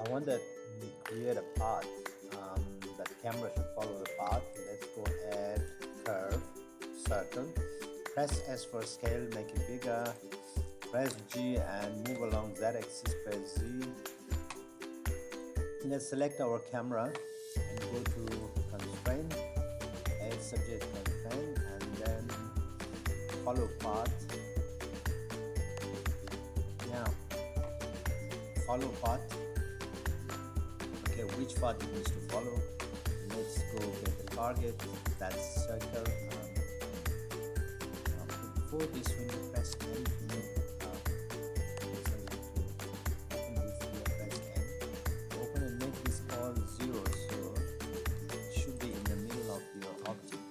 I want that we create a path. That camera should follow the path. Let's go add curve, circle. Press S for scale, make it bigger. Press G and move along Z-axis. Press Z. Let's select our camera and go to constraint, add subject constraint, and then follow path. Now follow path. Okay, which path it needs to follow. Let's go get the target. That's circle. Before this, when you press N to make open this here, press N. Open and make this all 0, so it should be in the middle of your object.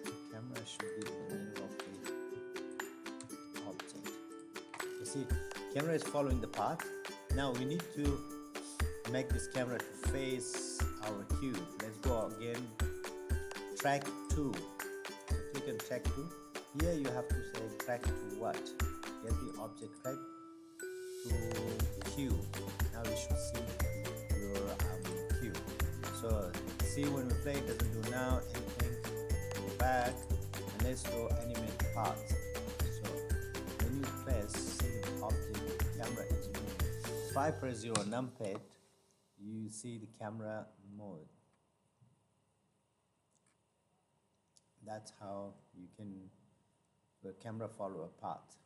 The camera should be in the middle of the object. You see, camera is following the path. Now we need to make this camera to face our cube. Let's go again, track 2. So click on track 2. Here you have to say track to what? Get the object track to cube. Now you should see your cube. So see, when we play, it doesn't do now anything. Go back and let's go animate path. So when you press, see the object, the camera is moving. If I press 0 numpad, you see the camera mode. That's how you can the camera follow a path.